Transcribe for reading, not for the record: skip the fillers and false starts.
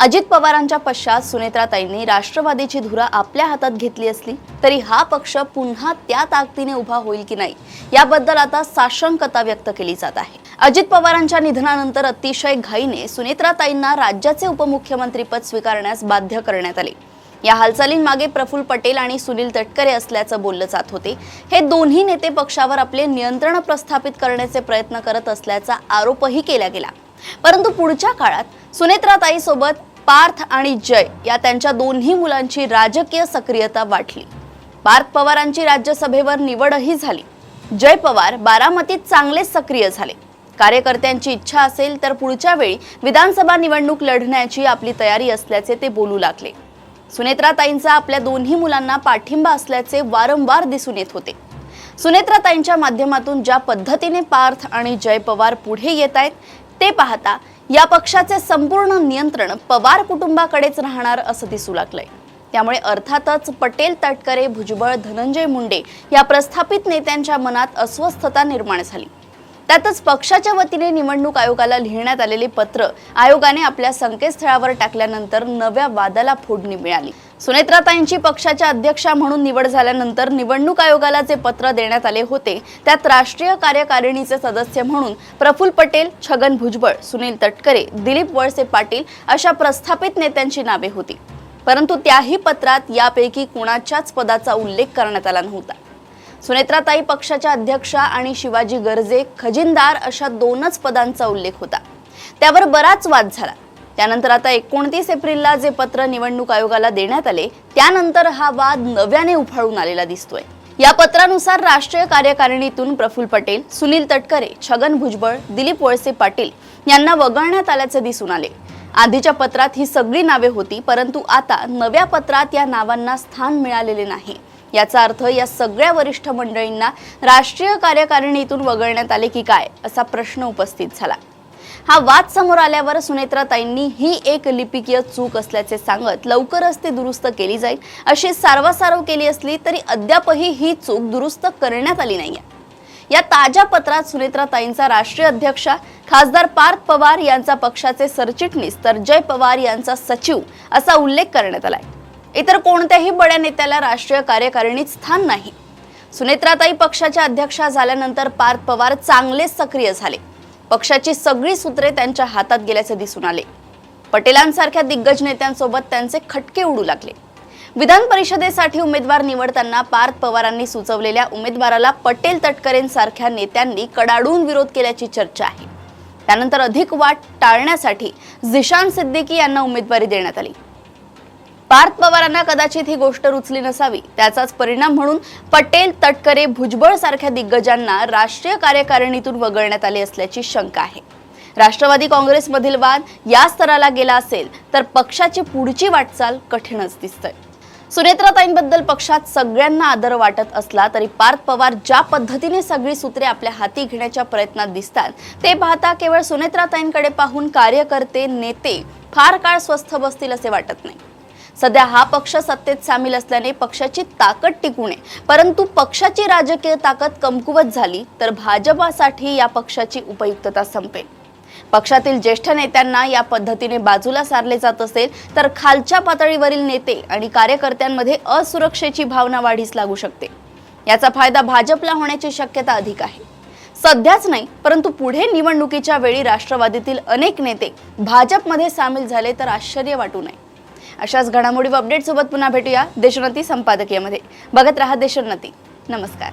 अजित पवारांच्या पश्चात सुनेत्राताईंनी राष्ट्रवादीची धुरा आपल्या हातात घेतली असली तरी हा पक्ष पुन्हा त्या ताकदीने उभा होईल की नाही याबद्दल आता साशंकता व्यक्त केली जात आहे। अजित पवारांच्या निधनानंतर अतिशय घाईने सुनेत्राताईंना राज्याचे उपमुख्यमंत्रीपद स्वीकारण्यास बाध्य करण्यात आले। या हालचालींमागे प्रफुल्ल पटेल आणि सुनील तटकरे असल्याचं बोललं जात होते। हे दोन्ही नेते पक्षावर आपले नियंत्रण प्रस्थापित करण्याचे प्रयत्न करत असल्याचा आरोपही केला गेला। परंतु पुढच्या काळात सुनेत्राताई सोबत पार्थ आणि जय या त्यांच्या दोन्ही मुलांची राजकीय सक्रियता वाढली। पार्थ पवारांची राज्यसभेवर निवडही झाली। जय पवार बारामतीत चांगले सक्रिय झाले। कार्यकर्त्यांची इच्छा असेल तर पुढच्या वेळी विधानसभा निवडणूक लढण्याची आपली तयारी असल्याचे ते बोलू लागले। सुनेत्राताईंचा आपल्या दोन्ही मुलांना पाठिंबा असल्याचे वारंवार दिसून येत होते। सुनेत्राताईंच्या माध्यमातून ज्या पद्धतीने पार्थ आणि जय पवार पुढे येत आहेत ते पाहता या पक्षाचे संपूर्ण नियंत्रण पवार कुटुंबाकडेच राहणार असं दिसू लागलंय। त्यामुळे अर्थातच पटेल, तटकरे, भुजबळ, धनंजय मुंडे या प्रस्थापित नेत्यांच्या मनात अस्वस्थता निर्माण झाली। त्यातच पक्षाच्या वतीने निवडणूक आयोगाला लिहिण्यात आलेले पत्र आयोगाने आपल्या संकेतस्थळावर टाकल्यानंतर नव्या वादाला फोडणी मिळाली। सुनेत्राताईंची पक्षाच्या अध्यक्षा म्हणून निवड झाल्यानंतर निवडणूक आयोगाला जे पत्र देण्यात आले होते त्यात राष्ट्रीय कार्यकारिणीचे सदस्य म्हणून प्रफुल्ल पटेल, छगन भुजबळ, सुनील तटकरे, दिलीप वळसे पाटील अशा प्रस्थापित नेत्यांची नावे होती। परंतु त्याही पत्रात यापैकी कुणाच्याच पदाचा उल्लेख करण्यात आला नव्हता। सुनेत्राताई पक्षाच्या अध्यक्षा आणि शिवाजी गर्जे खजिनदार अशा दोनच पदांचा उल्लेख होता। त्यावर बराच वाद झाला। त्यानंतर आता 29 एप्रिलला जे पत्र निवडणूक आयोगाला देण्यात आले त्यानंतर हा वाद नव्याने उफाळून आलेला दिसतोय। या पत्रानुसार राष्ट्रीय कार्यकारिणीतून प्रफुल्ल पटेल, सुनील तटकरे, छगन भुजबळ, दिलीप वळसे पाटील यांना वगळण्यात आल्याचे दिसून आले। आधीच्या पत्रात ही सगळी नावे होती, परंतु आता नव्या पत्रात या नावांना स्थान मिळालेले नाही। याचा अर्थ या सगळ्या वरिष्ठ मंडळींना राष्ट्रीय कार्यकारिणीतून वगळण्यात आले की काय असा प्रश्न उपस्थित झाला। हा वाद समोर आल्यावर सुनेत्राताईंनी ही एक लिपिकीय चूक असल्याचे सांगत लवकरच ती दुरुस्त केली जाईल अशी सारवासारव केली असली तरी अद्यापही ही चूक दुरुस्त करण्यात आली नाहीये। या ताज्या पत्रात सुनेत्राताईंचा राष्ट्रीय अध्यक्षा खासदार पार्थ पवार यांचा पक्षाचे सरचिटणीस तर जय पवार यांचा सचिव असा उल्लेख करण्यात आलाय। इतर कोणत्याही बड्या नेत्याला राष्ट्रीय कार्यकारिणीत स्थान नाही। सुनेत्राताई पक्षाच्या अध्यक्षा झाल्यानंतर पार्थ पवार चांगलेच सक्रिय झाले। पक्षाची सगळी सूत्रे त्यांच्या हातात गेल्याचे दिसून आले। पटेलांसारख्या दिग्गज नेत्यांसोबत त्यांचे खटके उडू लागले। विधान परिषदेसाठी उमेदवार निवडताना पार्थ पवारांनी सुचवलेल्या उमेदवाराला पटेल, तटकरेंसारख्या नेत्यांनी कडाडून विरोध केल्याची चर्चा आहे। त्यानंतर अधिक वाद टाळण्यासाठी झिशान सिद्दीकी यांना उमेदवारी देण्यात आली। पार्थ पवारांना कदाचित ही गोष्ट रुचली नसावी, त्याचाच परिणाम म्हणून पटेल, तटकरे, भुजबळ सारख्या दिग्गजांना राष्ट्रीय कार्यकारिणीतून वगळण्यात आले असल्याची शंका आहे। राष्ट्रवादी काँग्रेसमधील वाद या स्तराला गेला असेल तर पक्षाची पुढची वाटचाल कठीणच दिसतंय। सुनेत्राताईंबद्दल पक्षात सगळ्यांना आदर वाटत असला तरी पार्थ पवार ज्या पद्धतीने सगळी सूत्रे आपल्या हाती घेण्याच्या प्रयत्नात दिसतात ते पाहता केवळ सुनेत्राताईंकडे पाहून कार्यकर्ते, नेते फार काळ स्वस्थ बसतील असे वाटत नाही। सध्या हा पक्ष सत्तेत सामील असल्याने पक्षाची ताकद टिकू नये, परंतु पक्षाची राजकीय ताकद कमकुवत झाली तर भाजपासाठी या पक्षाची उपयुक्तता संपेल। पक्षातील ज्येष्ठ नेत्यांना या पद्धतीने बाजूला सारले जात असेल तर खालच्या पातळीवरील नेते आणि कार्यकर्त्यांमध्ये असुरक्षेची भावना वाढीस लागू शकते। याचा फायदा भाजपला होण्याची शक्यता अधिक आहे। सध्याच नाही परंतु पुढे निवडणुकीच्या वेळी राष्ट्रवादीतील अनेक नेते भाजपमध्ये सामील झाले तर आश्चर्य वाटू नये। अशाच घडामोडी व अपडेट सोबत पुन्हा भेटूया देशोन्नती संपादकीयमध्ये। बघत रहा देशोन्नती। नमस्कार।